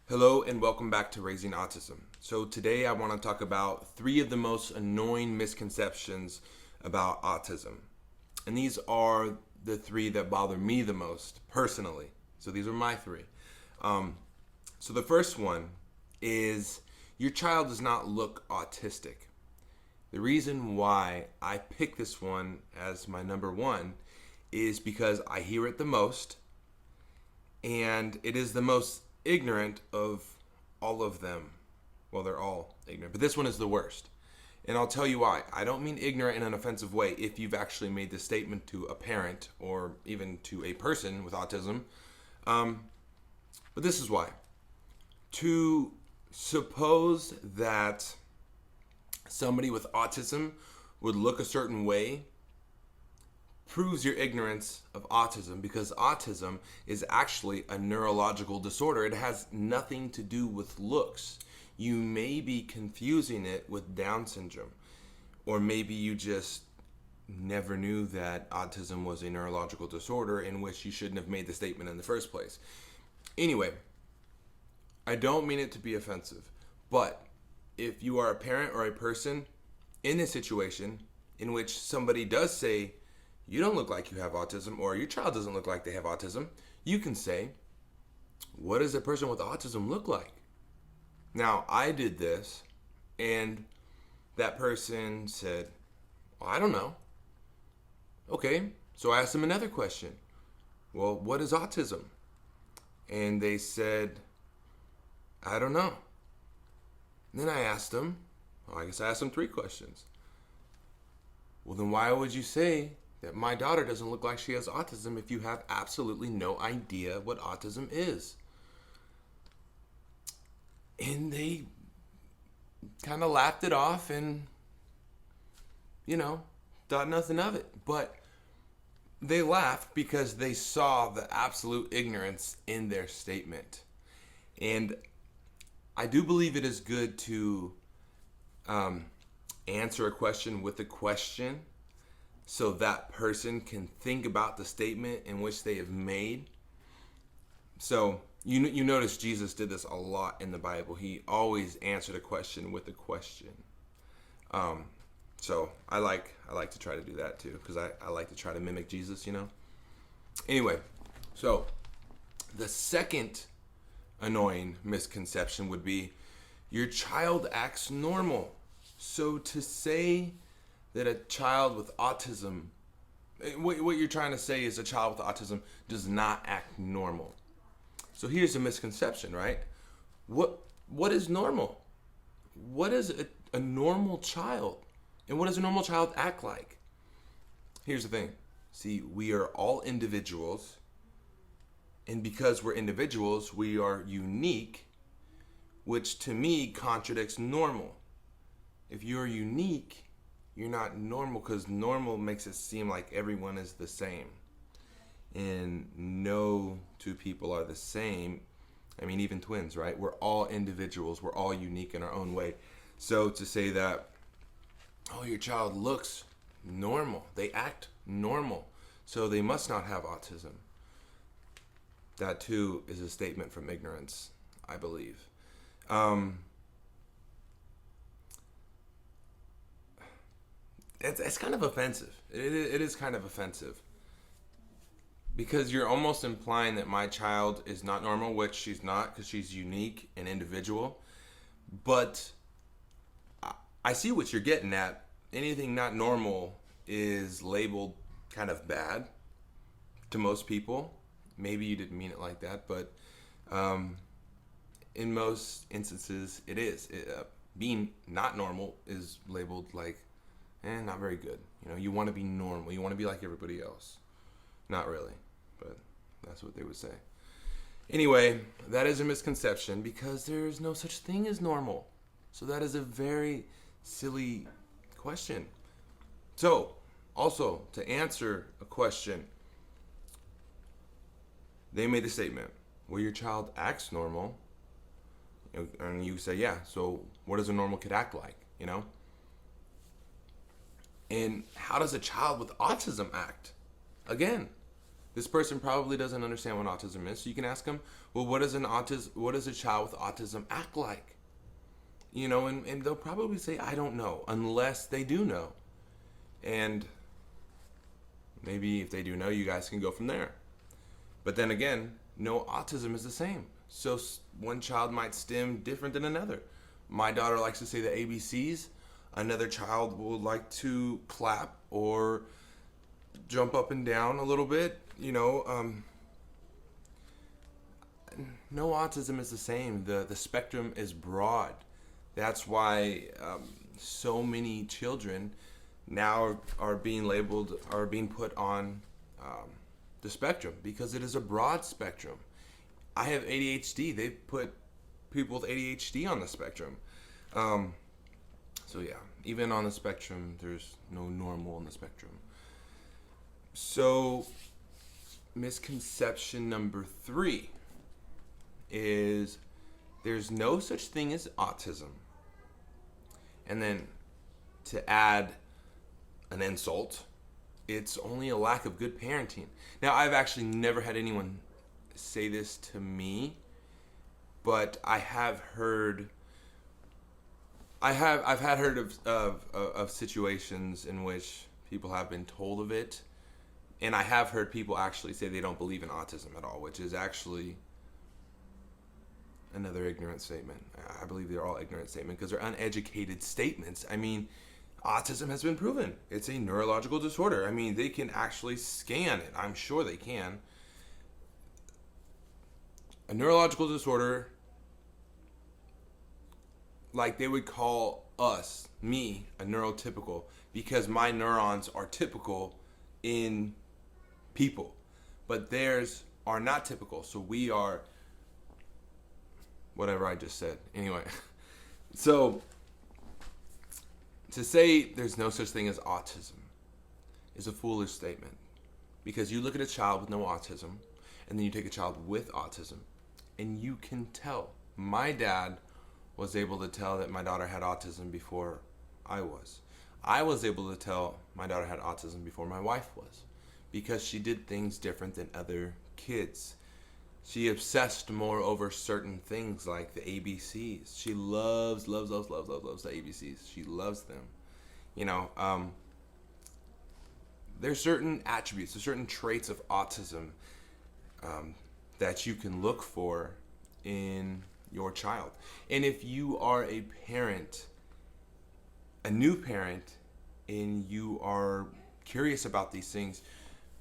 Hello and welcome back to Raising Autism. So today I want to talk about 3 of the most annoying misconceptions about autism. And these are the 3 that bother me the most personally. So these are my 3. So the first one is your child does not look autistic. The reason why I pick this one as my number 1 is because I hear it the most, and it is the most ignorant of all of them. Well, they're all ignorant, but this one is the worst. And I'll tell you why. I don't mean ignorant in an offensive way if you've actually made this statement to a parent or even to a person with autism. But this is why. To suppose that somebody with autism would look a certain way proves your ignorance of autism, because autism is actually a neurological disorder. It has nothing to do with looks. You may be confusing it with Down syndrome, or maybe you just never knew that autism was a neurological disorder in which you shouldn't have made the statement in the first place. Anyway, I don't mean it to be offensive, but if you are a parent or a person in a situation in which somebody does say, you don't look like you have autism, or your child doesn't look like they have autism, you can say, what does a person with autism look like? Now, I did this, and that person said, well, I don't know. Okay, so I asked them another question. Well, what is autism? And they said, I don't know. And then I asked them, I guess I asked them 3 questions. Well, then why would you say that my daughter doesn't look like she has autism if you have absolutely no idea what autism is? And they kind of laughed it off and, thought nothing of it. But they laughed because they saw the absolute ignorance in their statement. And I do believe it is good to answer a question with a question, so that person can think about the statement in which they have made. So you notice Jesus did this a lot in the Bible. He always answered a question with a question. So I like to try to do that too, because I like to try to mimic Jesus, Anyway, so the second annoying misconception would be your child acts normal. So to say that a child with autism, what you're trying to say is a child with autism does not act normal. So here's a misconception, right? What is normal? What is a normal child? And what does a normal child act like? Here's the thing. See, we are all individuals. And because we're individuals, we are unique, which to me contradicts normal. If you're unique, you're not normal, because normal makes it seem like everyone is the same. And no 2 people are the same. I mean, even twins, right? We're all individuals. We're all unique in our own way. So to say that, your child looks normal, they act normal, so they must not have autism, that too is a statement from ignorance, I believe. It's kind of offensive. It is kind of offensive, because you're almost implying that my child is not normal, which she's not, because she's unique and individual. But I see what you're getting at. Anything not normal is labeled kind of bad to most people. Maybe you didn't mean it like that, but in most instances it is. Being not normal is labeled like not very good. You want to be normal. You want to be like everybody else. Not really, but that's what they would say. Anyway, that is a misconception, because there's no such thing as normal. So that is a very silly question. So, also, to answer a question, they made the statement, well, your child acts normal. And you say, yeah, so what does a normal kid act like, And how does a child with autism act? Again, This person probably doesn't understand what autism is. So you can ask them, well, what does a child with autism act like? And they'll probably say, I don't know, unless they do know. And maybe if they do know, you guys can go from there. But then again, no autism is the same. So one child might stem different than another. My daughter likes to say the ABCs. Another child will like to clap or jump up and down a little bit. No autism is the same. The spectrum is broad. That's why so many children now are being put on the spectrum, because it is a broad spectrum. I have ADHD. They put people with ADHD on the spectrum. So yeah, even on the spectrum, there's no normal on the spectrum. So misconception number 3 is there's no such thing as autism. And then to add an insult, it's only a lack of good parenting. Now, I've actually never had anyone say this to me, but I've had heard of situations in which people have been told of it, and I have heard people actually say they don't believe in autism at all, which is actually another ignorant statement. I believe they're all ignorant statements because they're uneducated statements. I mean, autism has been proven. It's a neurological disorder. I mean, they can actually scan it. I'm sure they can. A neurological disorder, like they would call me, a neurotypical, because my neurons are typical in people, but theirs are not typical. So we are whatever I just said. Anyway, so to say there's no such thing as autism is a foolish statement, because you look at a child with no autism, and then you take a child with autism, and you can tell. My dad was able to tell that my daughter had autism before I was. I was able to tell my daughter had autism before my wife was, because she did things different than other kids. She obsessed more over certain things like the ABCs. She loves the ABCs. She loves them. There's certain attributes, there's certain traits of autism that you can look for in your child. And if you are a parent, a new parent, and you are curious about these things,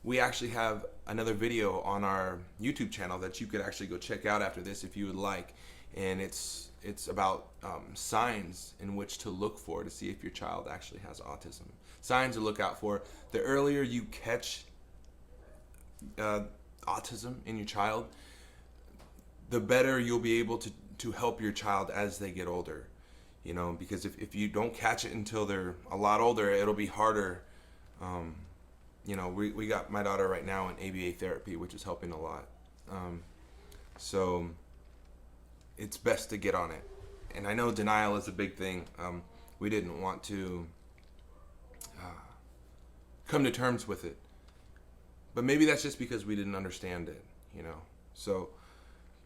we actually have another video on our YouTube channel that you could actually go check out after this if you would like. And it's about signs in which to look for to see if your child actually has autism. Signs to look out for. The earlier you catch autism in your child, the better you'll be able to help your child as they get older. Because if you don't catch it until they're a lot older, it'll be harder. We got my daughter right now in ABA therapy, which is helping a lot. So it's best to get on it. And I know denial is a big thing. We didn't want to come to terms with it. But maybe that's just because we didn't understand it, So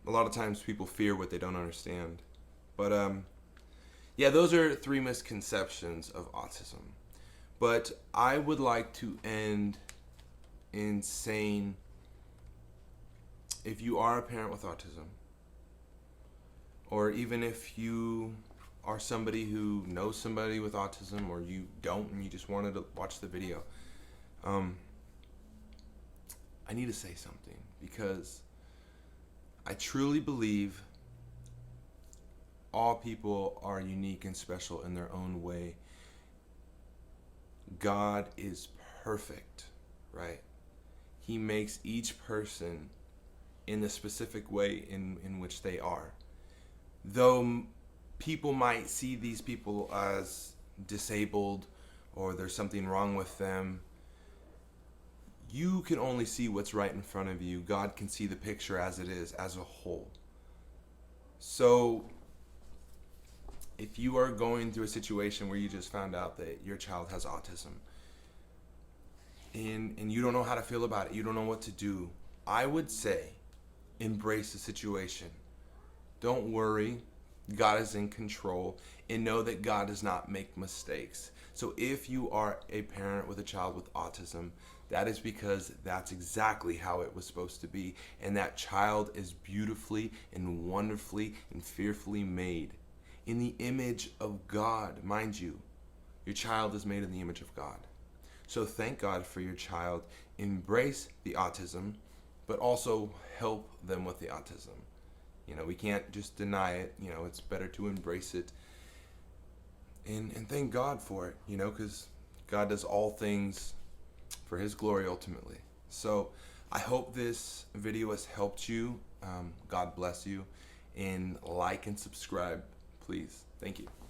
a lot of times people fear what they don't understand. But yeah, those are 3 misconceptions of autism. But I would like to end in saying, if you are a parent with autism, or even if you are somebody who knows somebody with autism, or you don't and you just wanted to watch the video, I need to say something, because I truly believe all people are unique and special in their own way. God is perfect, right? He makes each person in the specific way in which they are. Though people might see these people as disabled or there's something wrong with them, you can only see what's right in front of you. God can see the picture as it is, as a whole. So if you are going through a situation where you just found out that your child has autism, and you don't know how to feel about it, you don't know what to do, I would say embrace the situation. Don't worry. God is in control, and know that God does not make mistakes. So if you are a parent with a child with autism, that is because that's exactly how it was supposed to be. And that child is beautifully and wonderfully and fearfully made in the image of God. Mind you, your child is made in the image of God. So thank God for your child. Embrace the autism, but also help them with the autism. You know, we can't just deny it. You know, it's better to embrace it and thank God for it, you know, because God does all things for His glory ultimately. So I hope this video has helped you. God bless you. And like and subscribe, please. Thank you.